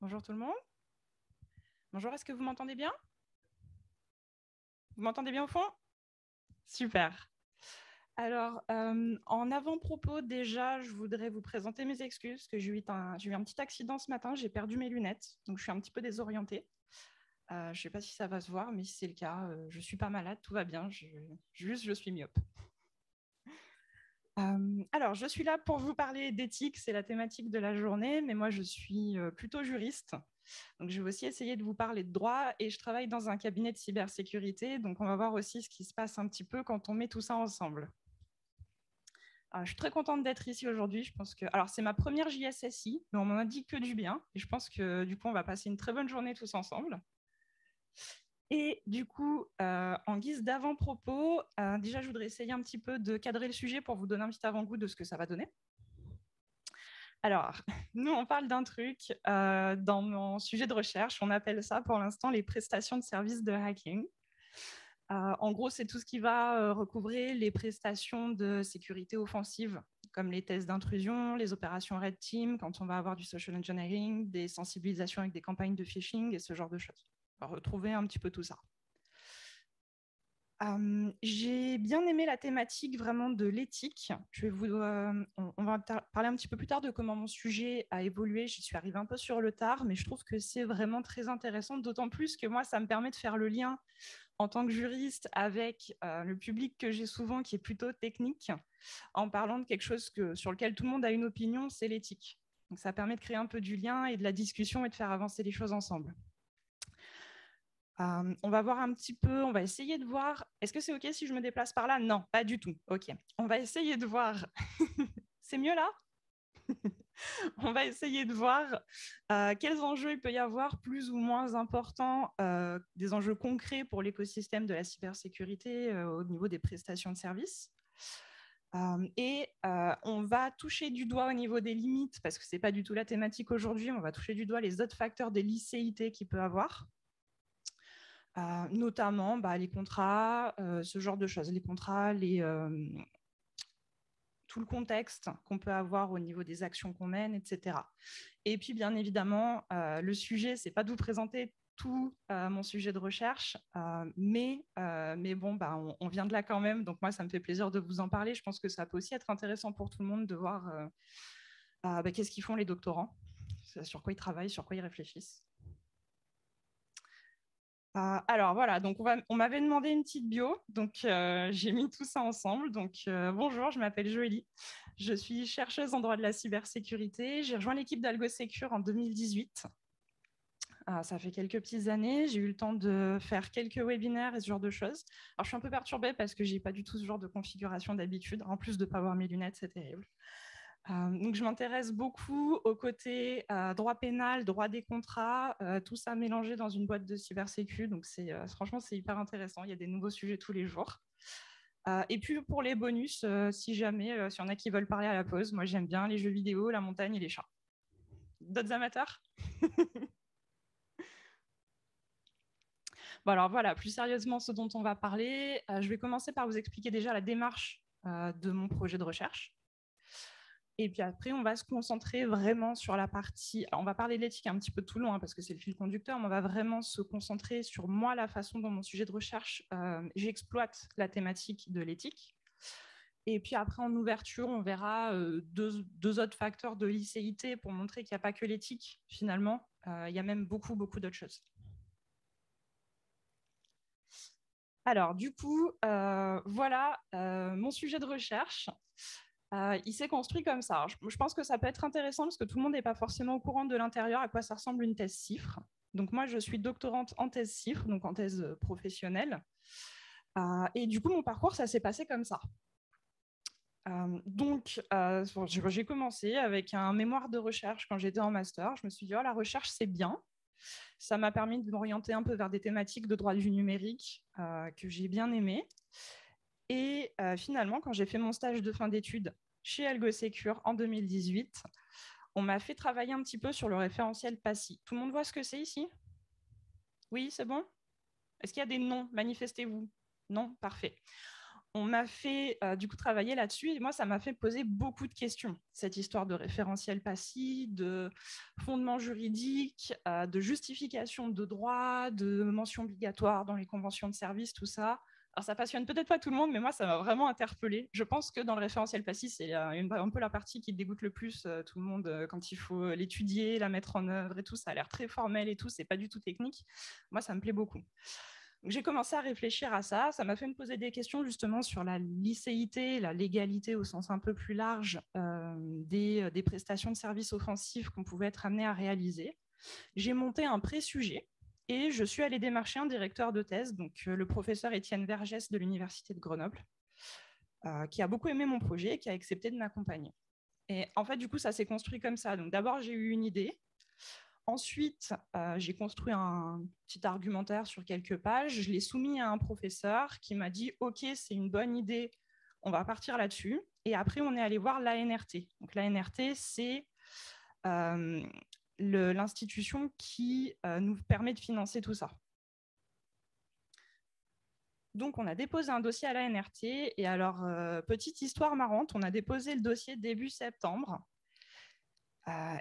Bonjour tout le monde. Bonjour, est-ce que vous m'entendez bien? Vous m'entendez bien au fond? Super. Alors, en avant-propos, déjà, je voudrais vous présenter mes excuses, parce que j'ai eu un petit accident ce matin, j'ai perdu mes lunettes, donc je suis un petit peu désorientée. Je ne sais pas si ça va se voir, mais si c'est le cas, je ne suis pas malade, tout va bien, juste je suis myope. Alors, je suis là pour vous parler d'éthique, c'est la thématique de la journée, mais moi, je suis plutôt juriste. Donc, je vais aussi essayer de vous parler de droit et je travaille dans un cabinet de cybersécurité. Donc, on va voir aussi ce qui se passe un petit peu quand on met tout ça ensemble. Alors, je suis très contente d'être ici aujourd'hui. Je pense que, alors, c'est ma première JSSI, mais on m'en a dit que du bien. Et je pense que du coup, on va passer une très bonne journée tous ensemble. Et du coup, en guise d'avant-propos, déjà, je voudrais essayer un petit peu de cadrer le sujet pour vous donner un petit avant-goût de ce que ça va donner. Alors, nous, on parle d'un truc dans mon sujet de recherche. On appelle ça pour l'instant les prestations de services de hacking. En gros, c'est tout ce qui va recouvrer les prestations de sécurité offensive, comme les tests d'intrusion, les opérations Red Team, quand on va avoir du social engineering, des sensibilisations avec des campagnes de phishing et ce genre de choses. On va retrouver un petit peu tout ça. J'ai bien aimé la thématique vraiment de l'éthique. On va parler un petit peu plus tard de comment mon sujet a évolué. J'y suis arrivée un peu sur le tard, mais je trouve que c'est vraiment très intéressant, d'autant plus que moi, ça me permet de faire le lien en tant que juriste avec le public que j'ai souvent, qui est plutôt technique, en parlant de quelque chose sur lequel tout le monde a une opinion, c'est l'éthique. Donc ça permet de créer un peu du lien et de la discussion et de faire avancer les choses ensemble. On va voir un petit peu, on va essayer de voir. Est-ce que c'est OK si je me déplace par là? Non, pas du tout. OK. On va essayer de voir. C'est mieux là? On va essayer de voir quels enjeux il peut y avoir plus ou moins importants, des enjeux concrets pour l'écosystème de la cybersécurité au niveau des prestations de services. On va toucher du doigt au niveau des limites, parce que ce n'est pas du tout la thématique aujourd'hui, on va toucher du doigt les autres facteurs des licéités qu'il peut avoir. Notamment les contrats, ce genre de choses, les contrats, tout le contexte qu'on peut avoir au niveau des actions qu'on mène, etc. Et puis, bien évidemment, le sujet, c'est pas de vous présenter tout mon sujet de recherche, mais bon, on vient de là quand même, donc moi, ça me fait plaisir de vous en parler. Je pense que ça peut aussi être intéressant pour tout le monde de voir qu'est-ce qu'ils font les doctorants, sur quoi ils travaillent, sur quoi ils réfléchissent. Alors voilà, donc on m'avait demandé une petite bio, donc j'ai mis tout ça ensemble. Donc bonjour, je m'appelle Joëlie, je suis chercheuse en droit de la cybersécurité. J'ai rejoint l'équipe d'AlgoSecure en 2018. Ça fait quelques petites années, j'ai eu le temps de faire quelques webinaires et ce genre de choses. Alors je suis un peu perturbée parce que j'ai pas du tout ce genre de configuration d'habitude. En plus de pas avoir mes lunettes, c'est terrible. Donc, je m'intéresse beaucoup au côté droit pénal, droit des contrats, tout ça mélangé dans une boîte de cybersécu. Donc, franchement, c'est hyper intéressant. Il y a des nouveaux sujets tous les jours. Et puis, pour les bonus, si jamais, s'il y en a qui veulent parler à la pause, moi, j'aime bien les jeux vidéo, la montagne et les chats. D'autres amateurs? Bon, alors voilà, plus sérieusement, ce dont on va parler, je vais commencer par vous expliquer déjà la démarche de mon projet de recherche. Et puis après, on va se concentrer vraiment sur la partie. Alors, on va parler de l'éthique un petit peu tout le long, parce que c'est le fil conducteur, mais on va vraiment se concentrer sur moi, la façon dont mon sujet de recherche, j'exploite la thématique de l'éthique. Et puis après, en ouverture, on verra deux autres facteurs de licéité pour montrer qu'il n'y a pas que l'éthique, finalement. Il y a même beaucoup, beaucoup d'autres choses. Alors, du coup, voilà mon sujet de recherche. Il s'est construit comme ça. Je pense que ça peut être intéressant parce que tout le monde n'est pas forcément au courant de l'intérieur à quoi ça ressemble une thèse CIFRE. Donc moi, je suis doctorante en thèse CIFRE, donc en thèse professionnelle. Et du coup, mon parcours, ça s'est passé comme ça. J'ai commencé avec un mémoire de recherche quand j'étais en master. Je me suis dit, oh, la recherche, c'est bien. Ça m'a permis de m'orienter un peu vers des thématiques de droit du numérique que j'ai bien aimées. Et finalement, quand j'ai fait mon stage de fin d'études chez AlgoSecure en 2018, on m'a fait travailler un petit peu sur le référentiel PASI. Tout le monde voit ce que c'est ici? Oui, c'est bon? Est-ce qu'il y a des noms? Manifestez-vous. Non? Parfait. on m'a fait du coup travailler là-dessus et moi, ça m'a fait poser beaucoup de questions. Cette histoire de référentiel PACI, de fondement juridique, de justification de droit, de mention obligatoire dans les conventions de service, tout ça. Alors, ça passionne peut-être pas tout le monde, mais moi, ça m'a vraiment interpellée. Je pense que dans le référentiel PACI, c'est un peu la partie qui dégoûte le plus tout le monde quand il faut l'étudier, la mettre en œuvre et tout. Ça a l'air très formel et tout, c'est pas du tout technique. Moi, ça me plaît beaucoup. J'ai commencé à réfléchir à ça. Ça m'a fait me poser des questions justement sur la licéité, la légalité au sens un peu plus large des prestations de services offensifs qu'on pouvait être amené à réaliser. J'ai monté un pré-sujet et je suis allée démarcher un directeur de thèse, donc le professeur Étienne Vergès de l'Université de Grenoble, qui a beaucoup aimé mon projet et qui a accepté de m'accompagner. Et en fait, du coup, ça s'est construit comme ça. Donc d'abord, j'ai eu une idée. Ensuite, j'ai construit un petit argumentaire sur quelques pages. Je l'ai soumis à un professeur qui m'a dit « Ok, c'est une bonne idée, on va partir là-dessus ». Et après, on est allé voir l'ANRT. Donc l'ANRT, c'est l'institution qui nous permet de financer tout ça. Donc, on a déposé un dossier à l'ANRT. Et alors, petite histoire marrante, on a déposé le dossier début septembre.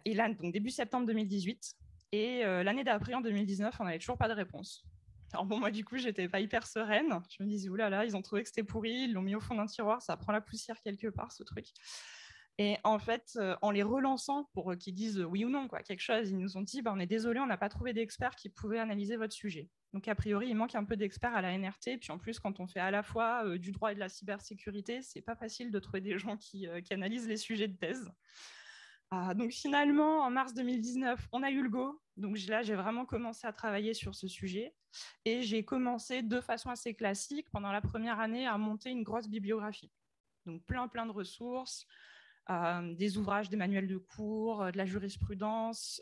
Et là, donc début septembre 2018. Et l'année d'après, en 2019, on n'avait toujours pas de réponse. Alors bon, moi, du coup, j'étais pas hyper sereine. Je me disais, oulala, ils ont trouvé que c'était pourri, ils l'ont mis au fond d'un tiroir, ça prend la poussière quelque part, ce truc. Et en fait, en les relançant pour qu'ils disent oui ou non, quoi, quelque chose, ils nous ont dit, on est désolé, on n'a pas trouvé d'experts qui pouvaient analyser votre sujet. Donc, a priori, il manque un peu d'experts à la NRT. Puis en plus, quand on fait à la fois du droit et de la cybersécurité, c'est pas facile de trouver des gens qui analysent les sujets de thèse. Donc finalement, en mars 2019, on a eu le go. Donc là, j'ai vraiment commencé à travailler sur ce sujet. Et j'ai commencé de façon assez classique, pendant la première année, à monter une grosse bibliographie. Donc plein de ressources, des ouvrages, des manuels de cours, de la jurisprudence,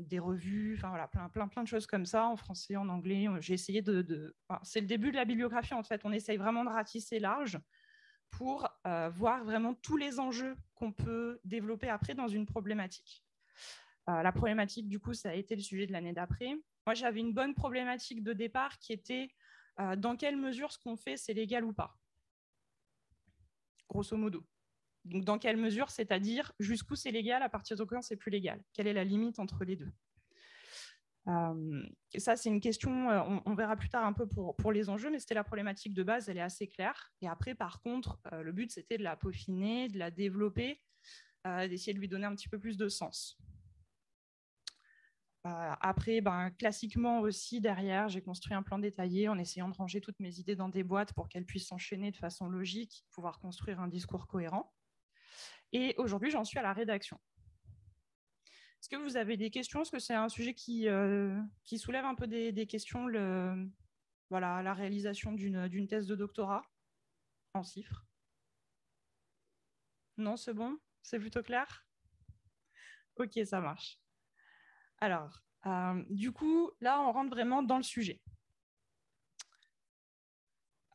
des revues, enfin voilà, plein de choses comme ça, en français, en anglais. J'ai essayé Enfin, c'est le début de la bibliographie, en fait. On essaye vraiment de ratisser large pour voir vraiment tous les enjeux qu'on peut développer après dans une problématique. La problématique, du coup, ça a été le sujet de l'année d'après. Moi, j'avais une bonne problématique de départ qui était dans quelle mesure ce qu'on fait, c'est légal ou pas, grosso modo. Donc, dans quelle mesure, c'est-à-dire jusqu'où c'est légal, à partir de quand c'est plus légal. Quelle est la limite entre les deux? Ça, c'est une question, on verra plus tard un peu pour les enjeux, mais c'était la problématique de base, elle est assez claire. Et après, par contre, le but, c'était de la peaufiner, de la développer, d'essayer de lui donner un petit peu plus de sens. Après, classiquement aussi, derrière, j'ai construit un plan détaillé en essayant de ranger toutes mes idées dans des boîtes pour qu'elles puissent s'enchaîner de façon logique, pouvoir construire un discours cohérent. Et aujourd'hui, j'en suis à la rédaction. Est-ce que vous avez des questions? Est-ce que c'est un sujet qui soulève un peu des questions, voilà, la réalisation d'une thèse de doctorat en chiffres? Non, c'est bon? C'est plutôt clair? Ok, ça marche. Alors, du coup, là, on rentre vraiment dans le sujet.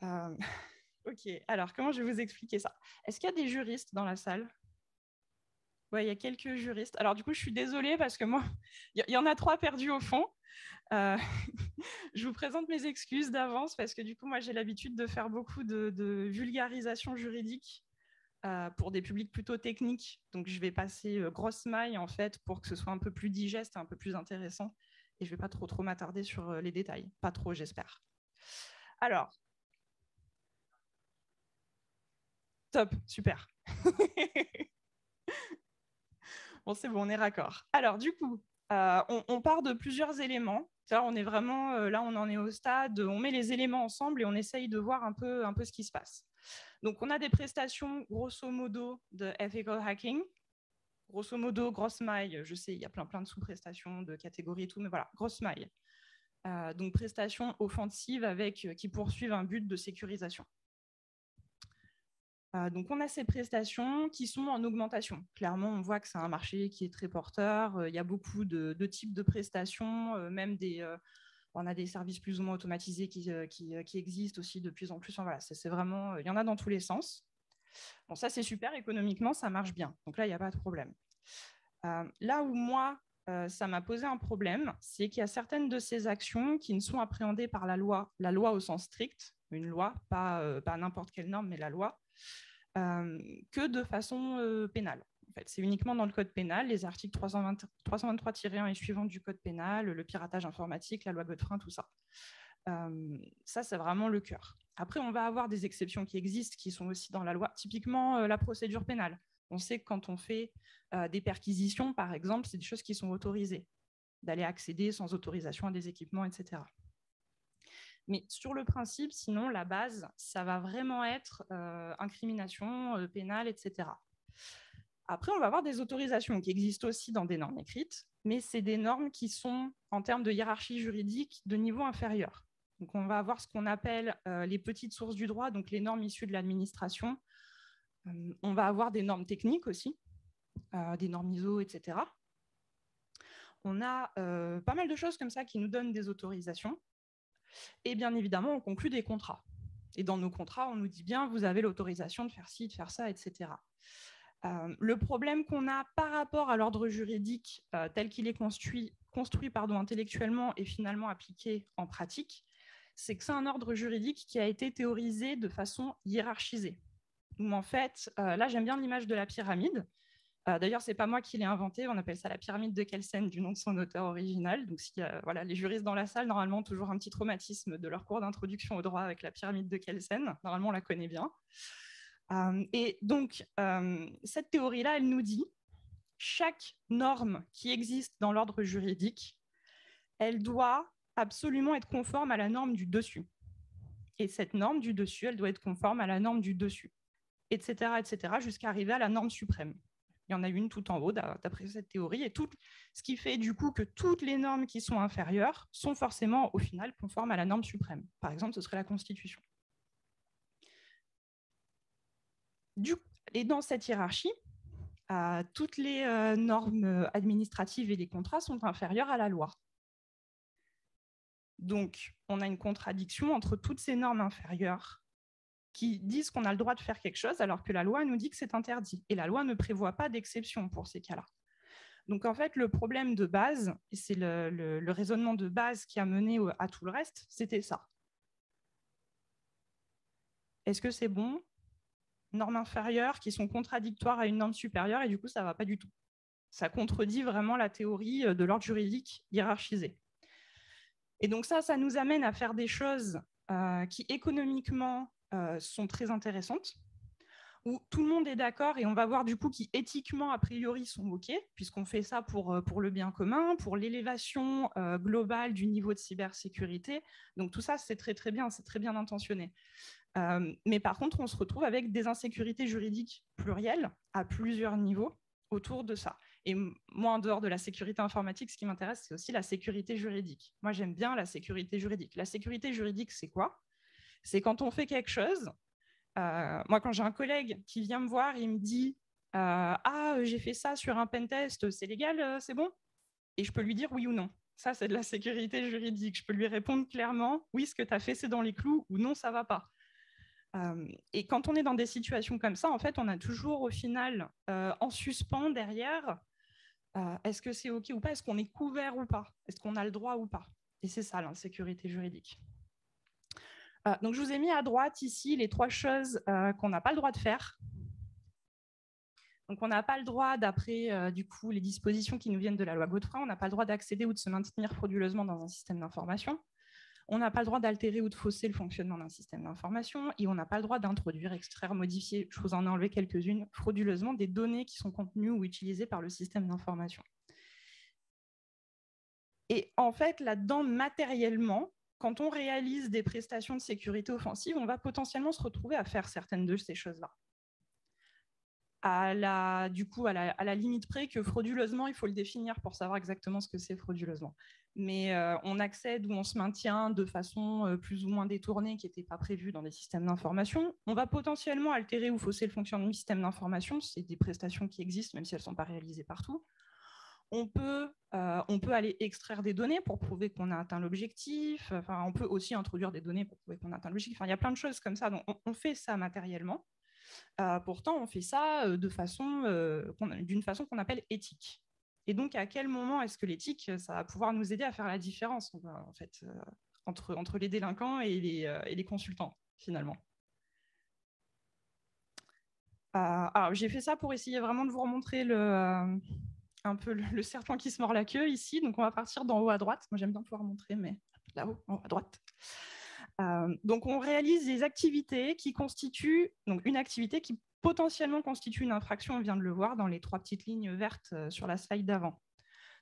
Ok, alors, comment je vais vous expliquer ça? Est-ce qu'il y a des juristes dans la salle? Ouais, il y a quelques juristes. Alors, du coup, je suis désolée parce que moi, il y en a 3 perdus au fond. Je vous présente mes excuses d'avance parce que du coup, moi, j'ai l'habitude de faire beaucoup de vulgarisation juridique pour des publics plutôt techniques. Donc, je vais passer grosse maille, en fait, pour que ce soit un peu plus digeste, un peu plus intéressant. Et je ne vais pas trop m'attarder sur les détails. Pas trop, j'espère. Alors, top, super. Bon, c'est bon, on est raccord. Alors, du coup, on part de plusieurs éléments. On est vraiment, là, on en est au stade, on met les éléments ensemble et on essaye de voir un peu ce qui se passe. Donc, on a des prestations, grosso modo, de ethical hacking. Grosso modo, grosse maille, je sais, il y a plein de sous-prestations, de catégories et tout, mais voilà, grosse maille. Donc, prestations offensives qui poursuivent un but de sécurisation. Donc, on a ces prestations qui sont en augmentation. Clairement, on voit que c'est un marché qui est très porteur. Il y a beaucoup de types de prestations, même on a des services plus ou moins automatisés qui existent aussi de plus en plus. Enfin, voilà, c'est vraiment, il y en a dans tous les sens. Bon, ça, c'est super. Économiquement, ça marche bien. Donc là, il n'y a pas de problème. Là où moi, ça m'a posé un problème, c'est qu'il y a certaines de ces actions qui ne sont appréhendées par la loi au sens strict, une loi, pas n'importe quelle norme, mais la loi, que de façon pénale. En fait, c'est uniquement dans le code pénal, les articles 323-1 et suivants du code pénal, le piratage informatique, la loi Godefroy, tout ça. Ça, c'est vraiment le cœur. Après, on va avoir des exceptions qui existent, qui sont aussi dans la loi. Typiquement, la procédure pénale. On sait que quand on fait des perquisitions, par exemple, c'est des choses qui sont autorisées, d'aller accéder sans autorisation à des équipements, etc. Mais sur le principe, sinon, la base, ça va vraiment être incrimination pénale, etc. Après, on va avoir des autorisations qui existent aussi dans des normes écrites, mais c'est des normes qui sont, en termes de hiérarchie juridique, de niveau inférieur. Donc, on va avoir ce qu'on appelle les petites sources du droit, donc les normes issues de l'administration. On va avoir des normes techniques aussi, des normes ISO, etc. On a pas mal de choses comme ça qui nous donnent des autorisations. Et bien évidemment, on conclut des contrats. Et dans nos contrats, on nous dit bien, vous avez l'autorisation de faire ci, de faire ça, etc. Le problème qu'on a par rapport à l'ordre juridique tel qu'il est construit intellectuellement et finalement appliqué en pratique, c'est que c'est un ordre juridique qui a été théorisé de façon hiérarchisée. Donc, en fait, là, j'aime bien l'image de la pyramide. D'ailleurs, ce n'est pas moi qui l'ai inventé, on appelle ça la pyramide de Kelsen, du nom de son auteur original. Donc, voilà, les juristes dans la salle, normalement, ont toujours un petit traumatisme de leur cours d'introduction au droit avec la pyramide de Kelsen. Normalement, on la connaît bien. Et donc, cette théorie-là, elle nous dit chaque norme qui existe dans l'ordre juridique, elle doit absolument être conforme à la norme du dessus. Et cette norme du dessus, elle doit être conforme à la norme du dessus, etc., jusqu'à arriver à la norme suprême. Il y en a une tout en haut, d'après cette théorie, et tout ce qui fait du coup que toutes les normes qui sont inférieures sont forcément, au final, conformes à la norme suprême. Par exemple, ce serait la Constitution. Et dans cette hiérarchie, toutes les normes administratives et les contrats sont inférieurs à la loi. Donc, on a une contradiction entre toutes ces normes inférieures qui disent qu'on a le droit de faire quelque chose alors que la loi nous dit que c'est interdit. Et la loi ne prévoit pas d'exception pour ces cas-là. Donc, en fait, le problème de base, et c'est le raisonnement de base qui a mené à tout le reste, c'était ça. Est-ce que c'est bon? Normes inférieures qui sont contradictoires à une norme supérieure et du coup, ça ne va pas du tout. Ça contredit vraiment la théorie de l'ordre juridique hiérarchisé. Et donc ça nous amène à faire des choses qui économiquement sont très intéressantes, où tout le monde est d'accord et on va voir du coup qui éthiquement a priori sont OK, puisqu'on fait ça pour le bien commun, pour l'élévation globale du niveau de cybersécurité. Donc tout ça, c'est très très bien, c'est très bien intentionné. Mais par contre, on se retrouve avec des insécurités juridiques plurielles à plusieurs niveaux autour de ça. Et moi, en dehors de la sécurité informatique, ce qui m'intéresse, c'est aussi la sécurité juridique. Moi, j'aime bien la sécurité juridique. La sécurité juridique, c'est quoi? C'est quand on fait quelque chose. Moi, quand j'ai un collègue qui vient me voir, il me dit ah, j'ai fait ça sur un pentest, c'est légal, c'est bon? Et je peux lui dire oui ou non. Ça, c'est de la sécurité juridique. Je peux lui répondre clairement oui, ce que tu as fait, c'est dans les clous, ou non, ça ne va pas. Et quand on est dans des situations comme ça, en fait, on a toujours au final en suspens derrière est-ce que c'est OK ou pas? Est-ce qu'on est couvert ou pas? Est-ce qu'on a le droit ou pas? Et c'est ça, l'insécurité juridique. Donc, je vous ai mis à droite ici les 3 choses qu'on n'a pas le droit de faire. Donc, on n'a pas le droit, d'après du coup les dispositions qui nous viennent de la loi Godefroy, on n'a pas le droit d'accéder ou de se maintenir frauduleusement dans un système d'information. On n'a pas le droit d'altérer ou de fausser le fonctionnement d'un système d'information et on n'a pas le droit d'introduire, extraire, modifier, je vous en ai enlevé quelques-unes, frauduleusement des données qui sont contenues ou utilisées par le système d'information. Et en fait, là-dedans, matériellement, quand on réalise des prestations de sécurité offensive, on va potentiellement se retrouver à faire certaines de ces choses-là. À la limite près que frauduleusement, il faut le définir pour savoir exactement ce que c'est frauduleusement. Mais on accède ou on se maintient de façon plus ou moins détournée qui n'était pas prévue dans des systèmes d'information. On va potentiellement altérer ou fausser le fonctionnement du système d'information. C'est des prestations qui existent, même si elles ne sont pas réalisées partout. On peut aller extraire des données pour prouver qu'on a atteint l'objectif. Enfin, on peut aussi introduire des données pour prouver qu'on a atteint l'objectif. Enfin, il y a plein de choses comme ça. Donc, on fait ça matériellement. Pourtant, on fait ça d'une façon qu'on appelle éthique. Et donc, à quel moment est-ce que l'éthique, ça va pouvoir nous aider à faire la différence en fait, entre les délinquants et les consultants? finalement. Alors, j'ai fait ça pour essayer vraiment de vous remontrer un peu le serpent qui se mord la queue ici. Donc, on va partir d'en haut à droite. Moi, j'aime bien pouvoir montrer, mais là-haut, en haut à droite. Donc, on réalise des activités qui constituent, donc une activité qui potentiellement constitue une infraction. On vient de le voir dans les 3 petites lignes vertes sur la slide d'avant.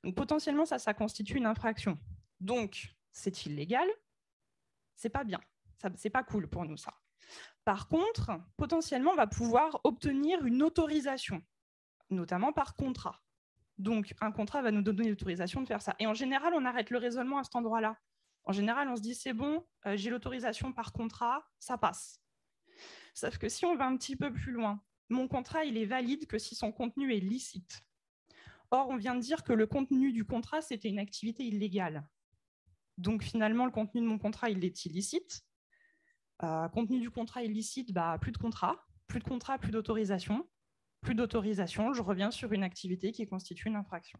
Donc, potentiellement, ça constitue une infraction. Donc, c'est illégal. C'est pas bien. C'est pas cool pour nous, ça. Par contre, potentiellement, on va pouvoir obtenir une autorisation, notamment par contrat. Donc, un contrat va nous donner l'autorisation de faire ça. Et en général, on arrête le raisonnement à cet endroit-là. En général, on se dit, c'est bon, j'ai l'autorisation par contrat, ça passe. Sauf que si on va un petit peu plus loin, mon contrat, il est valide que si son contenu est licite. Or, on vient de dire que le contenu du contrat, c'était une activité illégale. Donc, finalement, le contenu de mon contrat, il est illicite. Contenu du contrat illicite, plus de contrat, plus d'autorisation. Plus d'autorisation, je reviens sur une activité qui constitue une infraction.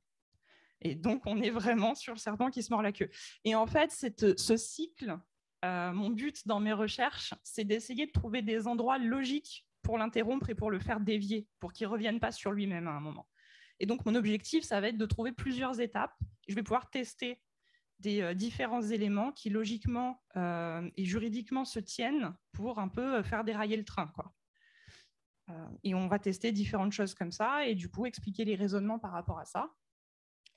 Et donc, on est vraiment sur le serpent qui se mord la queue. Et en fait, ce cycle, mon but dans mes recherches, c'est d'essayer de trouver des endroits logiques pour l'interrompre et pour le faire dévier, pour qu'il ne revienne pas sur lui-même à un moment. Et donc, mon objectif, ça va être de trouver plusieurs étapes. Je vais pouvoir tester des différents éléments qui logiquement et juridiquement se tiennent pour un peu faire dérailler le train, quoi. Et on va tester différentes choses comme ça et du coup expliquer les raisonnements par rapport à ça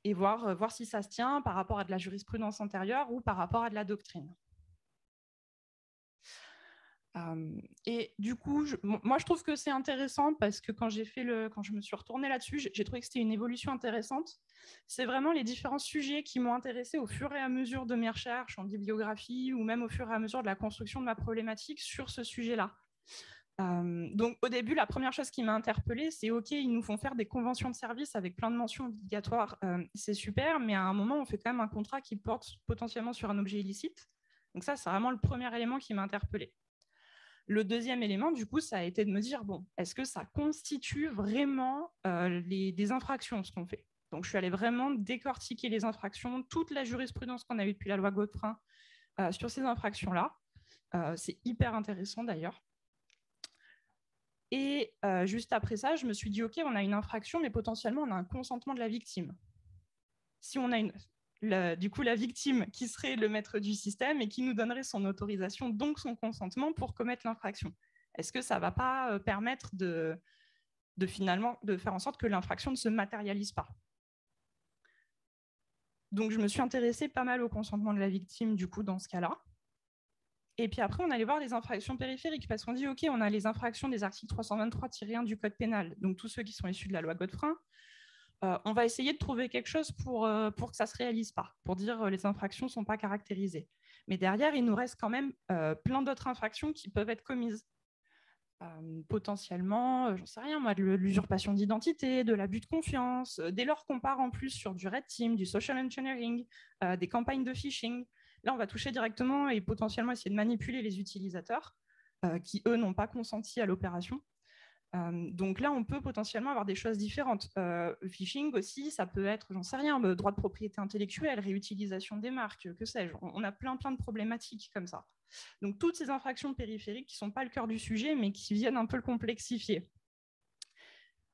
et voir si ça se tient par rapport à de la jurisprudence antérieure ou par rapport à de la doctrine. Et du coup, moi, je trouve que c'est intéressant parce que quand je me suis retournée là-dessus, j'ai trouvé que c'était une évolution intéressante. C'est vraiment les différents sujets qui m'ont intéressée au fur et à mesure de mes recherches en bibliographie ou même au fur et à mesure de la construction de ma problématique sur ce sujet-là. Donc, au début, la première chose qui m'a interpellée, c'est OK, ils nous font faire des conventions de service avec plein de mentions obligatoires. C'est super, mais à un moment, on fait quand même un contrat qui porte potentiellement sur un objet illicite. Donc ça, c'est vraiment le premier élément qui m'a interpellée. Le deuxième élément, du coup, ça a été de me dire, bon, est-ce que ça constitue vraiment des infractions, ce qu'on fait? Donc, je suis allée vraiment décortiquer les infractions, toute la jurisprudence qu'on a eue depuis la loi Godefroy sur ces infractions-là. C'est hyper intéressant, d'ailleurs. Et juste après ça, je me suis dit, OK, on a une infraction, mais potentiellement, on a un consentement de la victime. Si on a du coup, la victime qui serait le maître du système et qui nous donnerait son autorisation, donc son consentement pour commettre l'infraction. Est-ce que ça ne va pas permettre finalement de faire en sorte que l'infraction ne se matérialise pas? Donc, je me suis intéressée pas mal au consentement de la victime, du coup, dans ce cas-là. Et puis après, on allait voir les infractions périphériques, parce qu'on dit, OK, on a les infractions des articles 323-1 du Code pénal, donc tous ceux qui sont issus de la loi Godefroy. On va essayer de trouver quelque chose pour que ça ne se réalise pas, pour dire les infractions ne sont pas caractérisées. Mais derrière, il nous reste quand même plein d'autres infractions qui peuvent être commises. Potentiellement, j'en sais rien, moi, de l'usurpation d'identité, de l'abus de confiance, dès lors qu'on part en plus sur du red team, du social engineering, des campagnes de phishing. Là, on va toucher directement et potentiellement essayer de manipuler les utilisateurs qui, eux, n'ont pas consenti à l'opération. Donc là, on peut potentiellement avoir des choses différentes. Phishing aussi, ça peut être, j'en sais rien, droit de propriété intellectuelle, réutilisation des marques, que sais-je. On a plein de problématiques comme ça. Donc toutes ces infractions périphériques qui ne sont pas le cœur du sujet, mais qui viennent un peu le complexifier.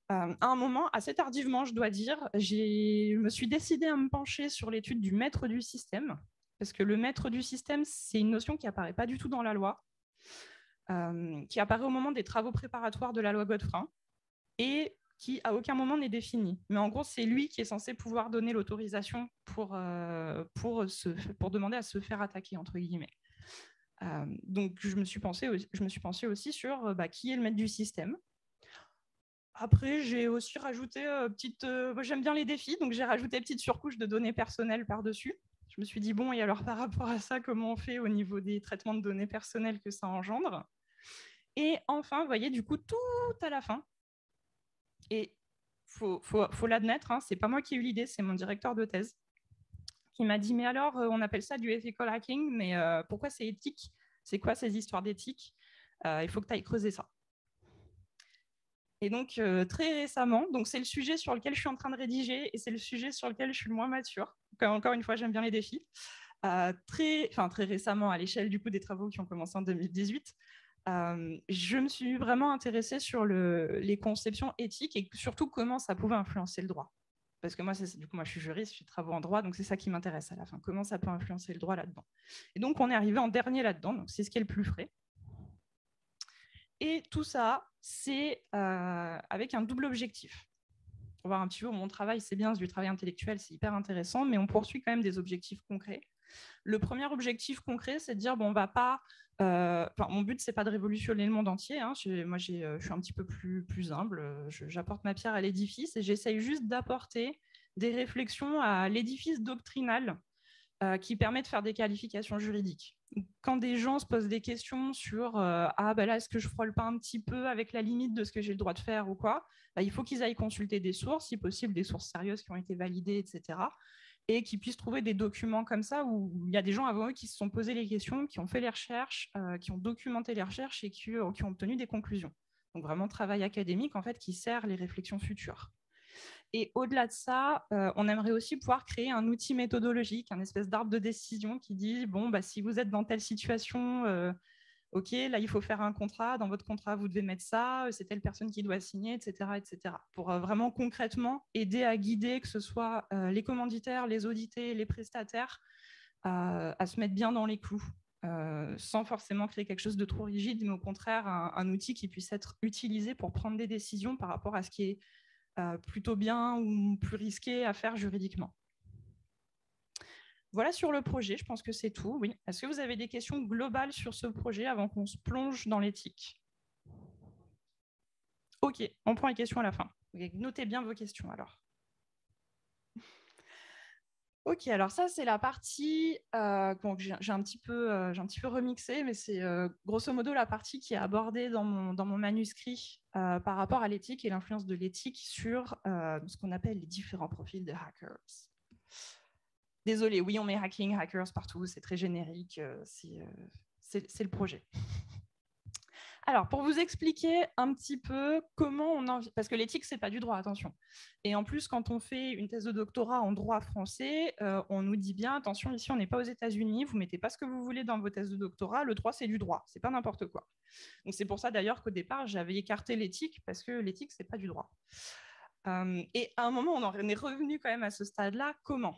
À un moment, assez tardivement, je dois dire, je me suis décidée à me pencher sur l'étude du maître du système, parce que le maître du système, c'est une notion qui n'apparaît pas du tout dans la loi. Qui apparaît au moment des travaux préparatoires de la loi Godefroy et qui à aucun moment n'est défini. Mais en gros, c'est lui qui est censé pouvoir donner l'autorisation pour demander à se faire attaquer, entre guillemets. Donc, je me suis penchée aussi sur qui est le maître du système. Après, j'ai aussi rajouté j'aime bien les défis, donc j'ai rajouté une petite surcouche de données personnelles par-dessus. Je me suis dit, bon, et alors par rapport à ça, comment on fait au niveau des traitements de données personnelles que ça engendre? Et enfin, vous voyez, du coup, tout à la fin, et faut l'admettre, hein, c'est pas moi qui ai eu l'idée, c'est mon directeur de thèse qui m'a dit, mais alors, on appelle ça du ethical hacking, mais pourquoi c'est éthique? C'est quoi ces histoires d'éthique? Il faut que tu ailles creuser ça. Et donc, très récemment, donc c'est le sujet sur lequel je suis en train de rédiger et c'est le sujet sur lequel je suis le moins mature. Encore une fois, j'aime bien les défis. très récemment, à l'échelle du coup des travaux qui ont commencé en 2018, je me suis vraiment intéressée sur les conceptions éthiques et surtout comment ça pouvait influencer le droit. Parce que moi, du coup, moi, je suis juriste, je fais travaux en droit, donc c'est ça qui m'intéresse à la fin. Comment ça peut influencer le droit là-dedans. Et donc, on est arrivé en dernier là-dedans, donc c'est ce qui est le plus frais. Et tout ça, c'est avec un double objectif. Pour voir un petit peu mon travail, c'est bien, c'est du travail intellectuel, c'est hyper intéressant, mais on poursuit quand même des objectifs concrets. Le premier objectif concret, c'est de dire, bon, on va pas... mon but, c'est pas de révolutionner le monde entier. Hein. Moi, je suis un petit peu plus humble. J'apporte ma pierre à l'édifice et j'essaye juste d'apporter des réflexions à l'édifice doctrinal qui permet de faire des qualifications juridiques. Quand des gens se posent des questions sur ah ben là, est-ce que je frôle pas un petit peu avec la limite de ce que j'ai le droit de faire ou quoi, il faut qu'ils aillent consulter des sources, si possible des sources sérieuses qui ont été validées, etc. Et qu'ils puissent trouver des documents comme ça où il y a des gens avant eux qui se sont posés les questions, qui ont fait les recherches, qui ont documenté les recherches et qui ont obtenu des conclusions. Donc vraiment travail académique en fait qui sert les réflexions futures. Et au-delà de ça, on aimerait aussi pouvoir créer un outil méthodologique, un espèce d'arbre de décision qui dit, bon, bah, si vous êtes dans telle situation, OK, là, il faut faire un contrat. Dans votre contrat, vous devez mettre ça. C'est telle personne qui doit signer, etc., etc. Pour vraiment concrètement aider à guider, que ce soit les commanditaires, les audités, les prestataires, à se mettre bien dans les clous. Sans forcément créer quelque chose de trop rigide, mais au contraire, un outil qui puisse être utilisé pour prendre des décisions par rapport à ce qui est plutôt bien ou plus risqué à faire juridiquement. Voilà sur le projet, je pense que c'est tout. Oui. Est-ce que vous avez des questions globales sur ce projet avant qu'on se plonge dans l'éthique? Ok, on prend les questions à la fin. Notez bien vos questions alors. Ok, alors ça c'est la partie j'ai un petit peu remixé, mais c'est grosso modo la partie qui est abordée dans mon manuscrit par rapport à l'éthique et l'influence de l'éthique sur ce qu'on appelle les différents profils de hackers. Désolé, oui, on met hacking, hackers partout, c'est très générique, c'est le projet. Alors, pour vous expliquer un petit peu comment on en... Parce que l'éthique, c'est pas du droit, attention. Et en plus, quand on fait une thèse de doctorat en droit français, on nous dit bien, attention, ici, on n'est pas aux États-Unis, vous mettez pas ce que vous voulez dans vos thèses de doctorat, le droit, c'est du droit, c'est pas n'importe quoi. Donc, c'est pour ça, d'ailleurs, qu'au départ, j'avais écarté l'éthique, parce que l'éthique, c'est pas du droit. Et à un moment, on en est revenu quand même à ce stade-là. Comment?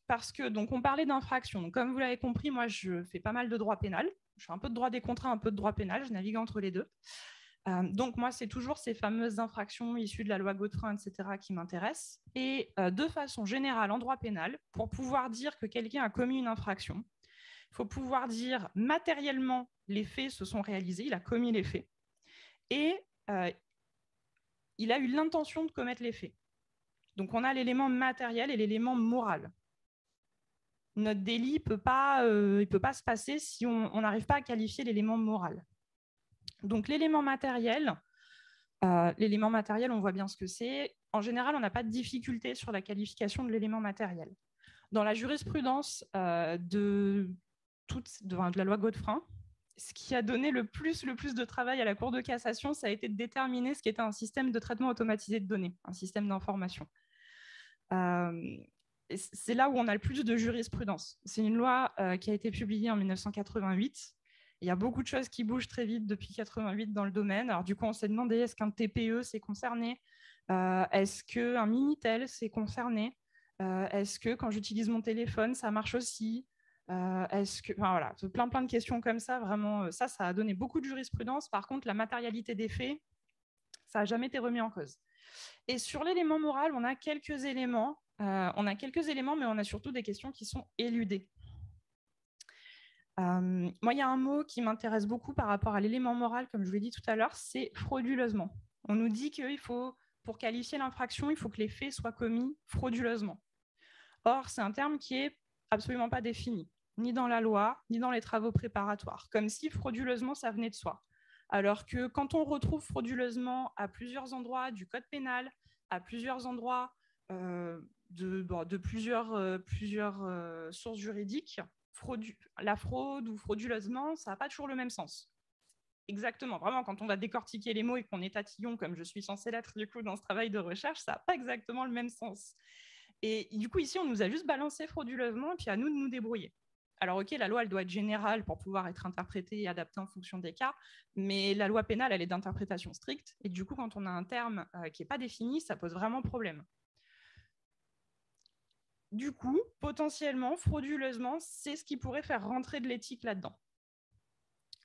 Parce que, donc, on parlait d'infraction. Comme vous l'avez compris, moi, je fais pas mal de droit pénal. Je fais un peu de droit des contrats, un peu de droit pénal. Je navigue entre les deux. Donc, moi, c'est toujours ces fameuses infractions issues de la loi Godefroy, etc., qui m'intéressent. Et de façon générale, en droit pénal, pour pouvoir dire que quelqu'un a commis une infraction, il faut pouvoir dire matériellement les faits se sont réalisés, il a commis les faits, et il a eu l'intention de commettre les faits. Donc, on a l'élément matériel et l'élément moral. Notre délit ne peut pas se passer si on n'arrive pas à qualifier l'élément moral. Donc, l'élément matériel, on voit bien ce que c'est. En général, on n'a pas de difficulté sur la qualification de l'élément matériel. Dans la jurisprudence de la loi Godefroy, ce qui a donné le plus de travail à la Cour de cassation, ça a été de déterminer ce qu'était un système de traitement automatisé de données, un système d'information. C'est là où on a le plus de jurisprudence. C'est une loi qui a été publiée en 1988. Il y a beaucoup de choses qui bougent très vite depuis 1988 dans le domaine. Alors du coup, on s'est demandé, est-ce qu'un TPE s'est concerné? Est-ce qu'un Minitel s'est concerné? Est-ce que quand j'utilise mon téléphone, ça marche aussi? Est-ce que... Enfin, voilà, plein de questions comme ça. Vraiment, ça a donné beaucoup de jurisprudence. Par contre, la matérialité des faits, ça n'a jamais été remis en cause. Et sur l'élément moral, on a quelques éléments, mais on a surtout des questions qui sont éludées. Moi, il y a un mot qui m'intéresse beaucoup par rapport à l'élément moral, comme je vous l'ai dit tout à l'heure, c'est frauduleusement. On nous dit qu'il faut, pour qualifier l'infraction, il faut que les faits soient commis frauduleusement. Or, c'est un terme qui est absolument pas défini, ni dans la loi, ni dans les travaux préparatoires, comme si frauduleusement, ça venait de soi. Alors que quand on retrouve frauduleusement à plusieurs endroits du code pénal, à plusieurs endroits de plusieurs sources juridiques, la fraude ou frauduleusement, ça n'a pas toujours le même sens. Exactement, vraiment, quand on va décortiquer les mots et qu'on est tatillon, comme je suis censée l'être du coup dans ce travail de recherche, ça n'a pas exactement le même sens. Et du coup, ici, on nous a juste balancé frauduleusement et puis à nous de nous débrouiller. Alors, OK, la loi, elle doit être générale pour pouvoir être interprétée et adaptée en fonction des cas, mais la loi pénale, elle est d'interprétation stricte. Et du coup, quand on a un terme qui n'est pas défini, ça pose vraiment problème. Du coup, potentiellement, frauduleusement, c'est ce qui pourrait faire rentrer de l'éthique là-dedans.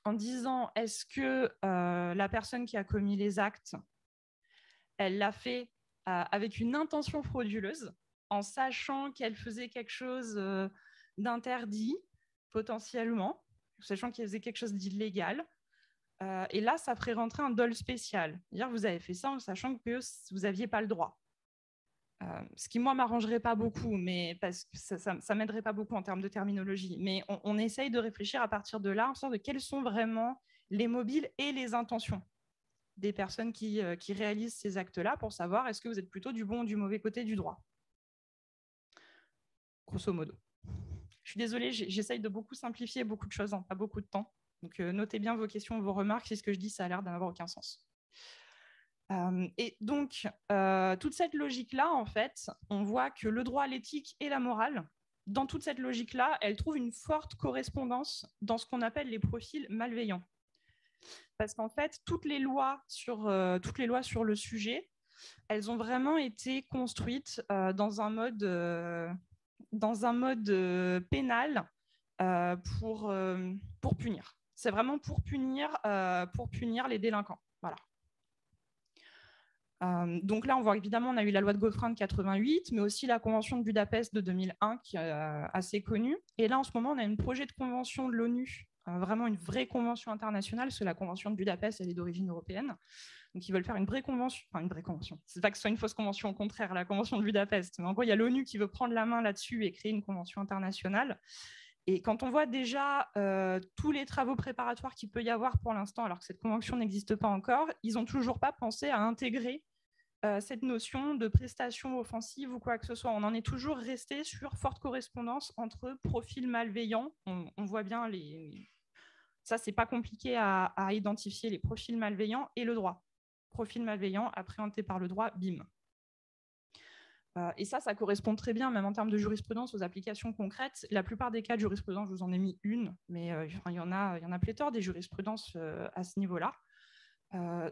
En disant, est-ce que la personne qui a commis les actes, elle l'a fait avec une intention frauduleuse, en sachant qu'elle faisait quelque chose d'interdit, potentiellement, sachant qu'elle faisait quelque chose d'illégal. Et là, ça ferait rentrer un dol spécial. C'est-à-dire, vous avez fait ça en sachant que vous n'aviez pas le droit. Ce qui, moi, m'arrangerait pas beaucoup, mais parce que ça m'aiderait pas beaucoup en termes de terminologie. Mais on essaye de réfléchir à partir de là, en sorte de quels sont vraiment les mobiles et les intentions des personnes qui réalisent ces actes-là pour savoir est-ce que vous êtes plutôt du bon ou du mauvais côté du droit. Grosso modo. Je suis désolée, j'essaye de beaucoup simplifier beaucoup de choses en pas beaucoup de temps. Donc, notez bien vos questions, vos remarques, si ce que je dis, ça a l'air d'avoir aucun sens. Et donc, toute cette logique-là, en fait, on voit que le droit, l'éthique et la morale, dans toute cette logique-là, elle trouve une forte correspondance dans ce qu'on appelle les profils malveillants. Parce qu'en fait, toutes les lois sur le sujet, elles ont vraiment été construites dans un mode pénal pour punir. C'est vraiment pour punir les délinquants. Voilà. Donc là, on voit évidemment, on a eu la loi de Goffrin de 88, mais aussi la convention de Budapest de 2001 qui est assez connue. Et là, en ce moment, on a un projet de convention de l'ONU, vraiment une vraie convention internationale, parce que la convention de Budapest, elle est d'origine européenne. Donc, ils veulent faire une vraie convention. Enfin, une vraie convention. C'est pas que ce soit une fausse convention, au contraire, la convention de Budapest. Mais en gros, il y a l'ONU qui veut prendre la main là-dessus et créer une convention internationale. Et quand on voit déjà tous les travaux préparatoires qu'il peut y avoir pour l'instant, alors que cette convention n'existe pas encore, ils n'ont toujours pas pensé à intégrer cette notion de prestation offensive ou quoi que ce soit. On en est toujours resté sur forte correspondance entre profils malveillants. On voit bien ça, c'est pas compliqué à identifier, les profils malveillants et le droit. Profil malveillant appréhendé par le droit, bim. Et ça correspond très bien, même en termes de jurisprudence, aux applications concrètes. La plupart des cas de jurisprudence, je vous en ai mis une, mais il y en a pléthore des jurisprudences à ce niveau-là.